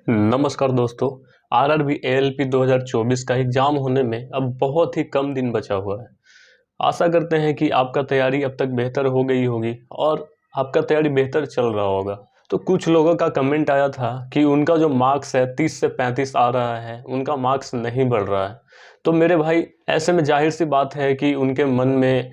नमस्कार दोस्तों। RRB ALP 2024 का एग्जाम होने में अब बहुत ही कम दिन बचा हुआ है। आशा करते हैं कि आपका तैयारी अब तक बेहतर हो गई होगी और आपका तैयारी बेहतर चल रहा होगा। तो कुछ लोगों का कमेंट आया था कि उनका जो मार्क्स है 30 से 35 आ रहा है, उनका मार्क्स नहीं बढ़ रहा है। तो मेरे भाई, ऐसे में जाहिर सी बात है कि उनके मन में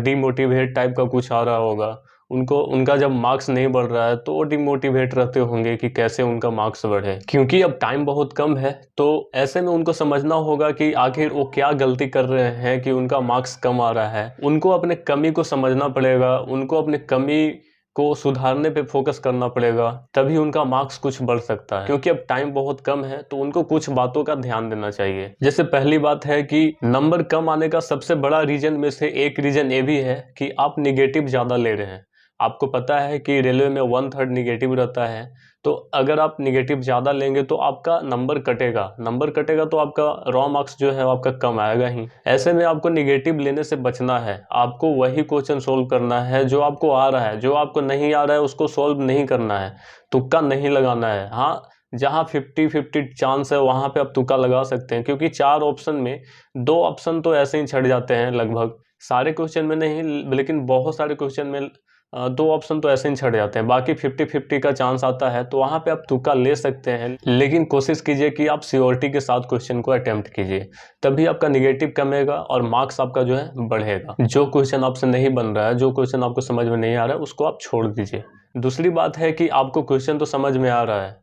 डिमोटिवेट टाइप का कुछ आ रहा होगा। उनको उनका जब मार्क्स नहीं बढ़ रहा है तो वो डिमोटिवेट रहते होंगे कि कैसे उनका मार्क्स बढ़े, क्योंकि अब टाइम बहुत कम है। तो ऐसे में उनको समझना होगा कि आखिर वो क्या गलती कर रहे हैं कि उनका मार्क्स कम आ रहा है। उनको अपने कमी को समझना पड़ेगा, उनको अपने कमी को सुधारने पे फोकस करना पड़ेगा, तभी उनका मार्क्स कुछ बढ़ सकता है। क्योंकि अब टाइम बहुत कम है तो उनको कुछ बातों का ध्यान देना चाहिए। जैसे पहली बात है कि नंबर कम आने का सबसे बड़ा रीजन में से एक रीजन ये भी है कि आप निगेटिव ज्यादा ले रहे हैं। आपको पता है कि रेलवे में 1/3 निगेटिव रहता है। तो अगर आप निगेटिव ज़्यादा लेंगे तो आपका नंबर कटेगा तो आपका रॉ मार्क्स जो है आपका कम आएगा ही। ऐसे में आपको निगेटिव लेने से बचना है। आपको वही क्वेश्चन सोल्व करना है जो आपको आ रहा है। जो आपको नहीं आ रहा है उसको सोल्व नहीं करना है, तुक्का नहीं लगाना है। हाँ, जहाँ 50-50 चांस है वहाँ पे आप तुक्का लगा सकते हैं, क्योंकि 4 ऑप्शन में 2 ऑप्शन तो ऐसे ही छट जाते हैं लगभग। सारे क्वेश्चन में नहीं, लेकिन बहुत सारे क्वेश्चन में 2 ऑप्शन तो ऐसे ही छट जाते हैं। बाकी 50-50 का चांस आता है, तो वहाँ पे आप तुक्का ले सकते हैं, लेकिन कोशिश कीजिए कि आप श्योरिटी के साथ क्वेश्चन को अटेम्प्ट कीजिए, तभी आपका निगेटिव कमेगा और मार्क्स आपका जो है बढ़ेगा। जो क्वेश्चन आपसे नहीं बन रहा है, जो क्वेश्चन आपको समझ में नहीं आ रहा है, उसको आप छोड़ दीजिए। दूसरी बात है कि आपको क्वेश्चन तो समझ में आ रहा है,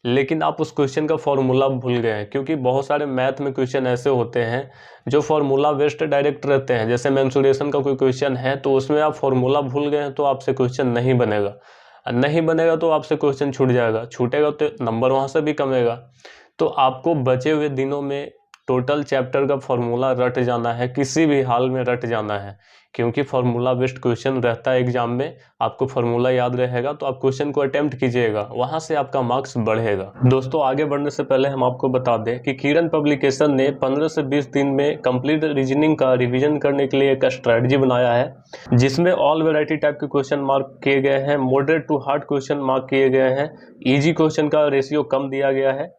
लेकिन आप उस क्वेश्चन का फॉर्मूला भूल गए हैं। क्योंकि बहुत सारे मैथ में क्वेश्चन ऐसे होते हैं जो फॉर्मूला बेस्ड डायरेक्ट रहते हैं। जैसे मेंसुरेशन का कोई क्वेश्चन है तो उसमें आप फॉर्मूला भूल गए हैं तो आपसे क्वेश्चन नहीं बनेगा तो आपसे क्वेश्चन छूटेगा तो नंबर वहाँ से भी कमेगा। तो आपको बचे हुए दिनों में टोटल चैप्टर का फॉर्मूला रट जाना है, किसी भी हाल में रट जाना है, क्योंकि फॉर्मूला बेस्ड क्वेश्चन रहता है एग्जाम में। आपको फॉर्मूला याद रहेगा तो आप क्वेश्चन को अटेम्प्ट कीजिएगा, वहां से आपका मार्क्स बढ़ेगा। दोस्तों, आगे बढ़ने से पहले हम आपको बता दें कि किरण पब्लिकेशन ने 15 से 20 दिन में कंप्लीट रीजनिंग का रिवीजन करने के लिए एक स्ट्रेटजी बनाया है, जिसमें ऑल वैरायटी टाइप के क्वेश्चन मार्क किए गए हैं, moderate to hard question mark किए गए हैं, इजी क्वेश्चन का रेशियो कम दिया गया है।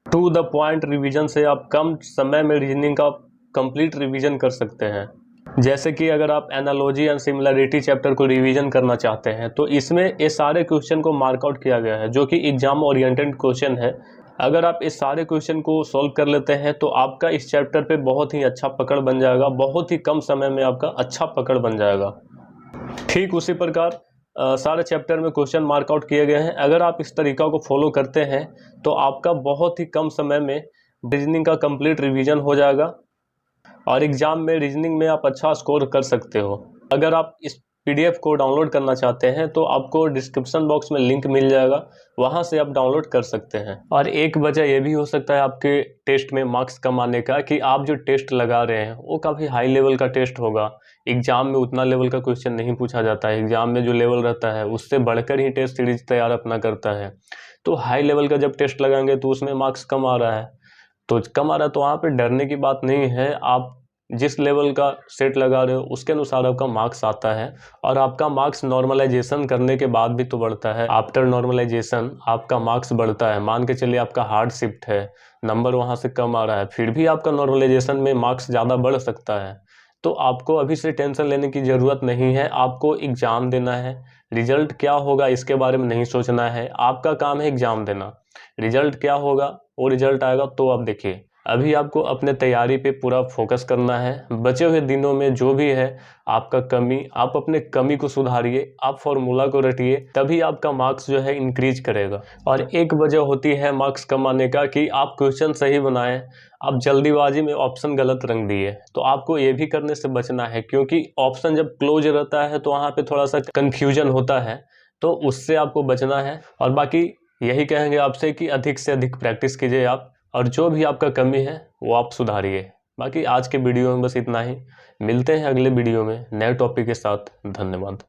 टू द पॉइंट रिवीजन से आप कम समय में रीजनिंग का कंप्लीट रिवीजन कर सकते हैं। जैसे कि अगर आप एनालॉजी एंड सिमिलरिटी चैप्टर को रिवीजन करना चाहते हैं तो इसमें ये सारे क्वेश्चन को मार्कआउट किया गया है, जो कि एग्जाम ओरिएंटेड क्वेश्चन है। अगर आप इस सारे क्वेश्चन को सॉल्व कर लेते हैं तो आपका इस चैप्टर पे बहुत ही अच्छा पकड़ बन जाएगा, बहुत ही कम समय में आपका अच्छा पकड़ बन जाएगा। ठीक उसी प्रकार सारे चैप्टर में क्वेश्चन मार्कआउट किए गए हैं। अगर आप इस तरीका को फॉलो करते हैं तो आपका बहुत ही कम समय में रीजनिंग का कंप्लीट रिवीजन हो जाएगा और एग्जाम में रीजनिंग में आप अच्छा स्कोर कर सकते हो। अगर आप इस पीडीएफ को डाउनलोड करना चाहते हैं तो आपको डिस्क्रिप्शन बॉक्स में लिंक मिल जाएगा, वहां से आप डाउनलोड कर सकते हैं। और एक वजह यह भी हो सकता है आपके टेस्ट में मार्क्स कम आने का कि आप जो टेस्ट लगा रहे हैं वो काफ़ी हाई लेवल का टेस्ट होगा। एग्जाम में उतना लेवल का क्वेश्चन नहीं पूछा जाता है। एग्जाम में जो लेवल रहता है उससे बढ़कर ही टेस्ट सीरीज तैयार अपना करता है। तो हाई लेवल का जब टेस्ट लगाएंगे तो उसमें मार्क्स कम आ रहा है, तो वहाँ पे डरने की बात नहीं है। आप जिस लेवल का सेट लगा रहे हो उसके अनुसार आपका मार्क्स आता है, और आपका मार्क्स नॉर्मलाइजेशन करने के बाद भी तो बढ़ता है। आफ्टर नॉर्मलाइजेशन आपका मार्क्स बढ़ता है। मान के चलिए आपका हार्ड शिफ्ट है, नंबर वहाँ से कम आ रहा है, फिर भी आपका नॉर्मलाइजेशन में मार्क्स ज़्यादा बढ़ सकता है। तो आपको अभी से टेंशन लेने की ज़रूरत नहीं है। आपको एग्ज़ाम देना है, रिजल्ट क्या होगा इसके बारे में नहीं सोचना है। आपका काम है एग्ज़ाम देना, रिजल्ट क्या होगा वो रिजल्ट आएगा तो आप देखिए। अभी आपको अपने तैयारी पे पूरा फोकस करना है। बचे हुए दिनों में जो भी है आपका कमी, आप अपने कमी को सुधारिए, आप फॉर्मूला को रटिए, तभी आपका मार्क्स जो है इंक्रीज करेगा। और एक वजह होती है मार्क्स कम आने का कि आप क्वेश्चन सही बनाए, आप जल्दीबाजी में ऑप्शन गलत रंग दिए। तो आपको ये भी करने से बचना है, क्योंकि ऑप्शन जब क्लोज रहता है तो वहाँ पे थोड़ा सा कन्फ्यूजन होता है, तो उससे आपको बचना है। और बाकी यही कहेंगे आपसे कि अधिक से अधिक प्रैक्टिस कीजिए आप, और जो भी आपका कमी है वो आप सुधारिए। बाकी आज के वीडियो में बस इतना ही। मिलते हैं अगले वीडियो में नए टॉपिक के साथ। धन्यवाद।